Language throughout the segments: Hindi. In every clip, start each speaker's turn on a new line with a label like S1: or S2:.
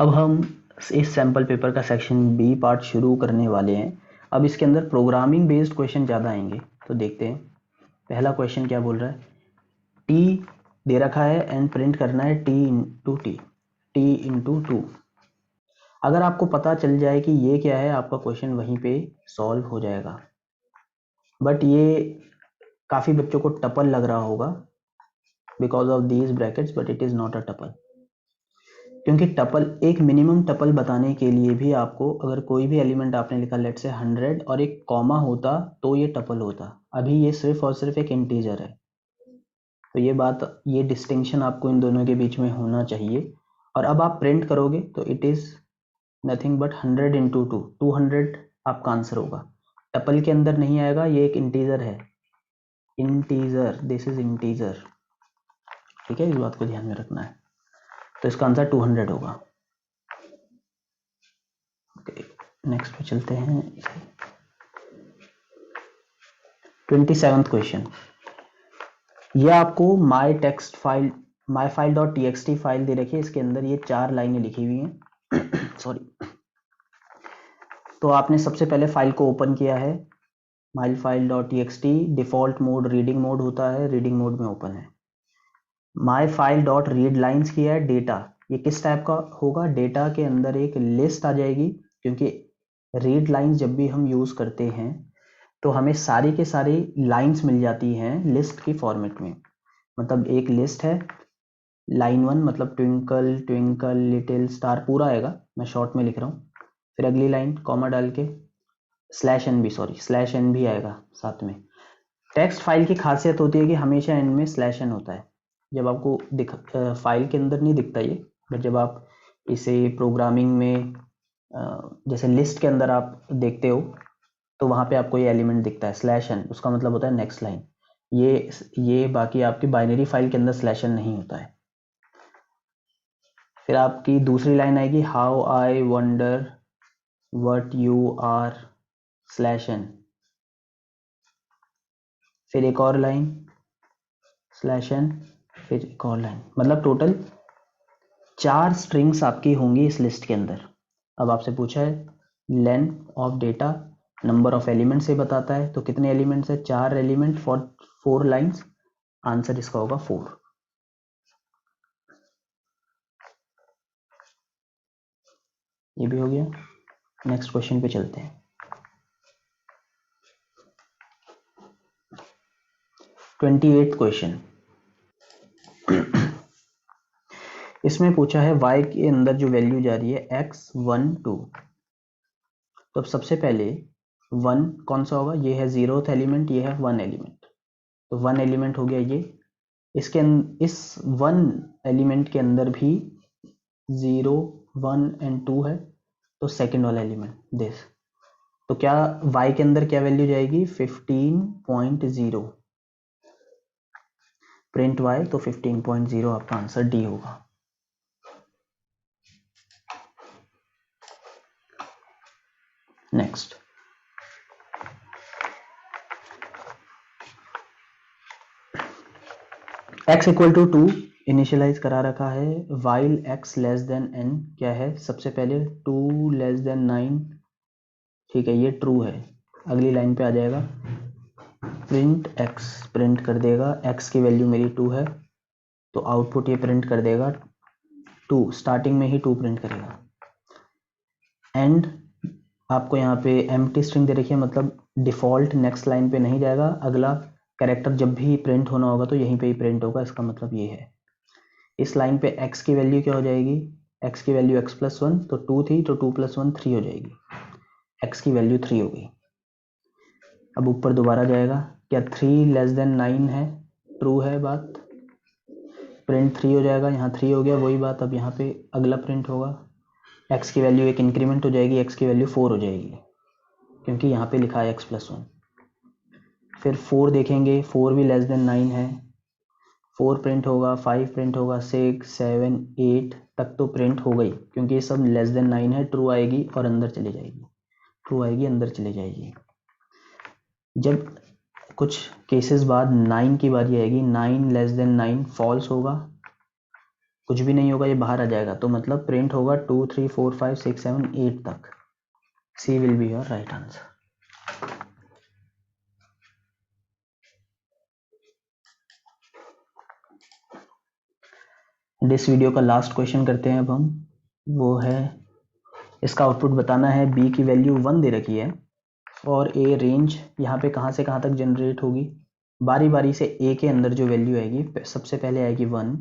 S1: अब हम इस सैम्पल पेपर का सेक्शन बी पार्ट शुरू करने वाले हैं। अब इसके अंदर प्रोग्रामिंग बेस्ड क्वेश्चन ज़्यादा आएंगे, तो देखते हैं। पहला क्वेश्चन क्या बोल रहा है, टी दे रखा है एंड प्रिंट करना है टी इंटू टू। अगर आपको पता चल जाए कि ये क्या है, आपका क्वेश्चन वहीं पे सॉल्व हो जाएगा। बट ये काफ़ी बच्चों को टपल लग रहा होगा because of these brackets, but it is not a tuple. क्योंकि टपल, एक मिनिमम टपल बताने के लिए भी आपको, अगर कोई भी एलिमेंट आपने लिखा लेट से 100 और एक कॉमा होता तो ये टपल होता। अभी ये सिर्फ और सिर्फ एक इंटीजर है। तो ये बात, ये डिस्टिंक्शन आपको इन दोनों के बीच में होना चाहिए। और अब आप प्रिंट करोगे तो it is nothing but 100 into 200 आपका आंसर होगा। टपल के अंदर नहीं आएगा, ये एक इंटीजर है। Integer, this is integer. ठीक है, इस बात को ध्यान में रखना है। तो इसका आंसर 200 होगा। ओके, नेक्स्ट पे चलते हैं। 27th क्वेश्चन, ये आपको my text file, my file dot T file दे रखी है। इसके अंदर ये 4 लाइनें लिखी हुई हैं सॉरी। तो आपने सबसे पहले फाइल को ओपन किया है, माई file dot T, default mode reading mode होता है, रीडिंग मोड में ओपन है। माई फाइल डॉट रीड लाइन्स किया है, डेटा, ये किस टाइप का होगा, डेटा के अंदर एक लिस्ट आ जाएगी। क्योंकि रीड लाइन्स जब भी हम यूज करते हैं तो हमें सारी के सारी लाइन्स मिल जाती हैं लिस्ट की फॉर्मेट में। मतलब एक लिस्ट है, लाइन 1 मतलब ट्विंकल ट्विंकल लिटिल स्टार पूरा आएगा, मैं शॉर्ट में लिख रहा हूँ। फिर अगली लाइन कॉमा डाल के स्लैश एन भी आएगा साथ में। टेक्स्ट फाइल की खासियत होती है कि हमेशा एंड में स्लैश एन होता है। जब आपको फाइल के अंदर नहीं दिखता ये, बट जब आप इसे प्रोग्रामिंग में जैसे लिस्ट के अंदर आप देखते हो तो वहाँ पे आपको ये एलिमेंट दिखता है स्लैश एन, उसका मतलब होता है नेक्स्ट लाइन। ये बाकी आपकी बाइनरी फाइल के अंदर स्लैश एन नहीं होता है। फिर आपकी दूसरी लाइन आएगी, how I wonder what you are slash n. फिर एक और लाइन स्लैश एन, फिर एक और लाइन। मतलब टोटल 4 स्ट्रिंग्स आपकी होंगी इस लिस्ट के अंदर। अब आपसे पूछा है length of data, number of element से बताता है। तो कितने एलिमेंट्स है, 4 एलिमेंट फॉर 4 लाइन्स। आंसर इसका होगा 4। ये भी हो गया। नेक्स्ट क्वेश्चन पे चलते हैं। 28th क्वेश्चन, इसमें पूछा है y के अंदर जो वैल्यू जा रही है x 1 2। तो अब सबसे पहले 1 कौन सा होगा, ये है 0th एलिमेंट, ये है 1 एलिमेंट। तो 1 एलिमेंट हो गया ये। इस 1 एलिमेंट के अंदर भी 0 1 एंड 2 है, तो सेकंड वाला एलिमेंट दिस। तो क्या y के अंदर क्या वैल्यू जाएगी, 15.0। प्रिंट y, तो 15.0 आपका आंसर डी होगा। Next, x equal to 2 initialise करा रखा है। While x less than n क्या है, सबसे पहले 2 लेस देन 9। ठीक है, ये ट्रू है। अगली लाइन पे आ जाएगा प्रिंट x, प्रिंट कर देगा x की वैल्यू मेरी 2 है, तो आउटपुट ये प्रिंट कर देगा 2, स्टार्टिंग में ही 2 प्रिंट करेगा। एंड आपको यहाँ पे एम्प्टी स्ट्रिंग दे रखी है, मतलब डिफॉल्ट नेक्स्ट लाइन पे नहीं जाएगा। अगला कैरेक्टर जब भी प्रिंट होना होगा तो यहीं पे ही प्रिंट होगा, इसका मतलब ये है। इस लाइन पे x की वैल्यू क्या हो जाएगी, x की वैल्यू x प्लस 1, तो 2 थी, तो 2 प्लस 1 3 हो जाएगी। x की वैल्यू 3 हो गई। अब ऊपर दोबारा जाएगा, क्या 3 लेस देन 9 है, ट्रू है बात, प्रिंट 3 हो जाएगा। यहाँ 3 हो गया, वही बात। अब यहाँ पे अगला प्रिंट होगा, x की वैल्यू एक इंक्रीमेंट हो जाएगी, x की वैल्यू 4 हो जाएगी, क्योंकि यहाँ पे लिखा है x प्लस 1। फिर 4 देखेंगे, 4 भी लेस देन 9 है, 4 प्रिंट होगा, 5 प्रिंट होगा, 6 7 8 तक तो प्रिंट हो गई, क्योंकि ये सब लेस देन 9 है। ट्रू आएगी और अंदर चली जाएगी, ट्रू आएगी अंदर चली जाएगी। जब कुछ केसेस बाद 9 की बारी आएगी, 9 लेस देन 9 फॉल्स होगा, कुछ भी नहीं होगा, ये बाहर आ जाएगा, तो मतलब प्रिंट होगा 2 3 4 5 6 7 8 तक। C will be your right answer. This video का लास्ट क्वेश्चन करते हैं अब हम, वो है इसका आउटपुट बताना है। बी की वैल्यू 1 दे रखी है और ए रेंज यहाँ पे कहाँ से कहाँ तक जनरेट होगी, बारी बारी से ए के अंदर जो वैल्यू आएगी सबसे पहले आएगी 1,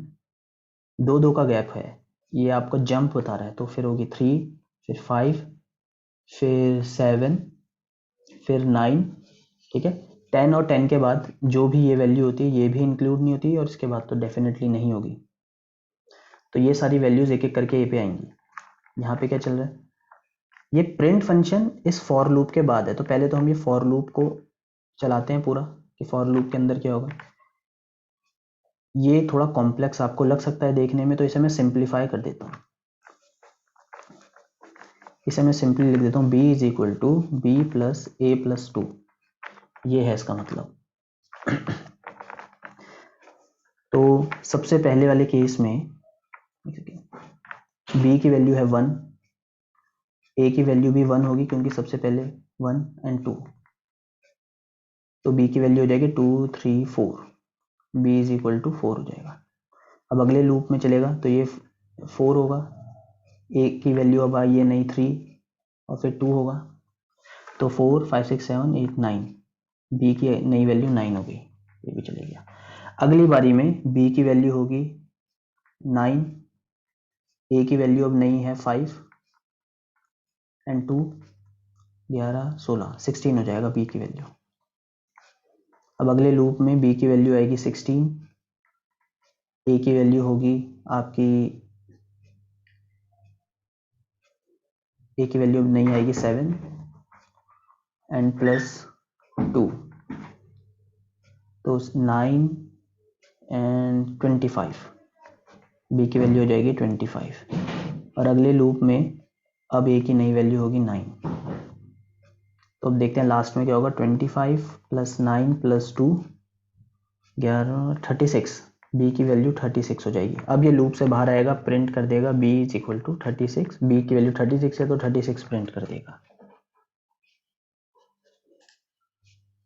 S1: 2 का गैप है, ये आपको जंप बता रहा है, तो फिर होगी 3, फिर 5, फिर 7, फिर 9, ठीक है। 10 और 10 के बाद जो भी ये वैल्यू होती है ये भी इंक्लूड नहीं होती, और इसके बाद तो डेफिनेटली नहीं होगी। तो ये सारी वैल्यूज एक एक करके ए पे आएंगी। यहाँ पे क्या चल रहा है, ये प्रिंट फंक्शन इस फॉर लूप के बाद है, तो पहले तो हम ये फॉर लूप को चलाते हैं पूरा कि फॉर लूप के अंदर क्या होगा। ये थोड़ा कॉम्प्लेक्स आपको लग सकता है देखने में, तो इसे मैं सिंप्लीफाई कर देता हूँ। इसे मैं सिंपली लिख देता हूँ b is equal to b plus a plus 2, ये है इसका मतलब। तो सबसे पहले वाले केस में b की वैल्यू है 1, a की वैल्यू भी 1 होगी क्योंकि सबसे पहले 1 एंड 2, तो b की वैल्यू हो जाएगी 2 3 4, b इज इक्वल टू 4 हो जाएगा। अब अगले लूप में चलेगा तो ये 4 होगा, a की वैल्यू अब आई है नई 3 और फिर 2 होगा, तो 4 5 6 7 8 9, b की नई वैल्यू 9 होगी, ये भी चले गया। अगली बारी में b की वैल्यू होगी 9, a की वैल्यू अब नई है 5 एंड 2 11 16 16 हो जाएगा b की वैल्यू। अब अगले लूप में b की वैल्यू आएगी 16, a की वैल्यू होगी आपकी, a की वैल्यू अब नहीं आएगी 7 एंड प्लस 2, तो 9 एंड 25, b की वैल्यू हो जाएगी 25। और अगले लूप में अब a की नई वैल्यू होगी 9, तो अब देखते हैं लास्ट में क्या होगा। 25 प्लस 9 प्लस 2 11 36, b की वैल्यू 36 हो जाएगी। अब ये लूप से बाहर आएगा, प्रिंट कर देगा b is equal to 36, b की वैल्यू 36 है तो 36 प्रिंट कर देगा।